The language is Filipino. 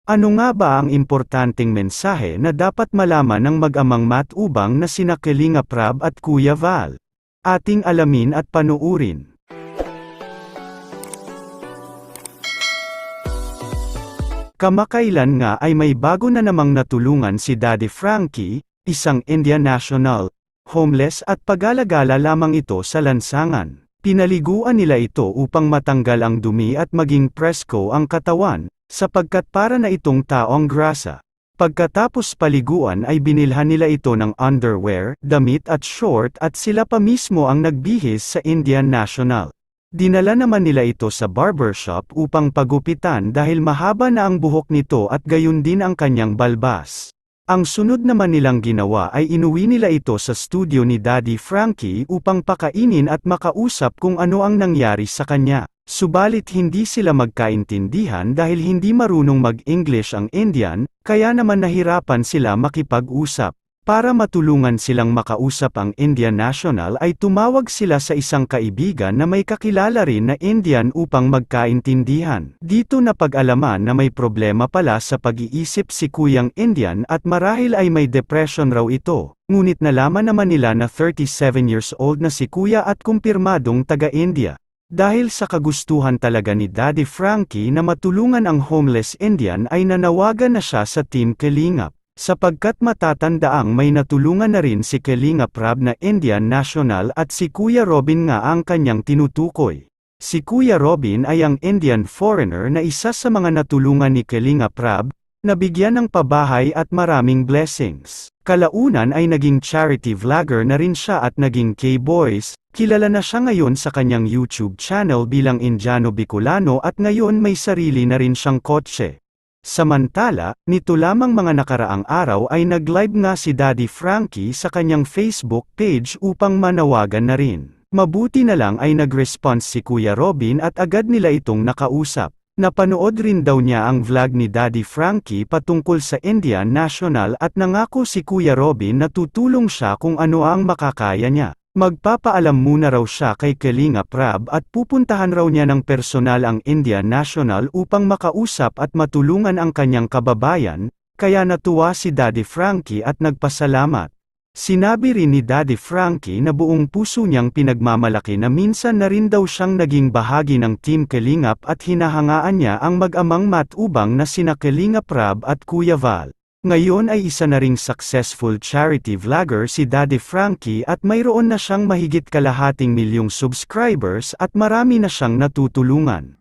Ano nga ba ang importanteng mensahe na dapat malaman ng mag-amang matubang na sina Kalinga Prab at Kuya Val? Ating alamin at panuurin. Kamakailan nga ay may bago na namang natulungan si Daddy Frankie, isang Indian national, homeless at pag-alagala lamang ito sa lansangan. Pinaliguan nila ito upang matanggal ang dumi at maging presko ang katawan, sapagkat para na itong taong grasa. Pagkatapos paliguan ay binilhan nila ito ng underwear, damit at short at sila pa mismo ang nagbihis sa Indian National. Dinala naman nila ito sa barbershop upang pagupitan dahil mahaba na ang buhok nito at gayon din ang kanyang balbas. Ang sunod naman nilang ginawa ay inuwi nila ito sa studio ni Daddy Frankie upang pakainin at makausap kung ano ang nangyari sa kanya. Subalit hindi sila magkaintindihan dahil hindi marunong mag-English ang Indian, kaya naman nahirapan sila makipag-usap. Para matulungan silang makausap ang Indian National ay tumawag sila sa isang kaibigan na may kakilala rin na Indian upang magkaintindihan. Dito napag-alaman na may problema pala sa pag-iisip si Kuyang Indian at marahil ay may depression raw ito. Ngunit nalaman naman nila na 37 years old na si Kuya at kumpirmadong taga-India. Dahil sa kagustuhan talaga ni Daddy Frankie na matulungan ang homeless Indian ay nanawagan na siya sa Team Kalingap. Sapagkat matatandaang may natulungan na rin si Kalinga Prab na Indian National at si Kuya Robin nga ang kanyang tinutukoy. Si Kuya Robin ay ang Indian foreigner na isa sa mga natulungan ni Kalinga Prab, nabigyan ng pabahay at maraming blessings. Kalaunan ay naging charity vlogger na rin siya at naging K-Boys, kilala na siya ngayon sa kanyang YouTube channel bilang Indiano Bicolano at ngayon may sarili na rin siyang kotse. Samantala, nito lamang mga nakaraang araw ay nag-live nga si Daddy Frankie sa kanyang Facebook page upang manawagan na rin. Mabuti na lang ay nag-response si Kuya Robin at agad nila itong nakausap. Napanood rin daw niya ang vlog ni Daddy Frankie patungkol sa Indian National at nangako si Kuya Robin na tutulong siya kung ano ang makakaya niya. Magpapaalam muna raw siya kay Kalinga Prab at pupuntahan raw niya ng personal ang Indian National upang makausap at matulungan ang kanyang kababayan, kaya natuwa si Daddy Frankie at nagpasalamat. Sinabi rin ni Daddy Frankie na buong puso niyang pinagmamalaki na minsan na rin daw siyang naging bahagi ng Team Kalingap at hinahangaan niya ang mag-amang matubang na sina Kalinga Prab at Kuya Val. Ngayon ay isa na ring successful charity vlogger si Daddy Frankie at mayroon na siyang mahigit 250,000 subscribers at marami na siyang natutulungan.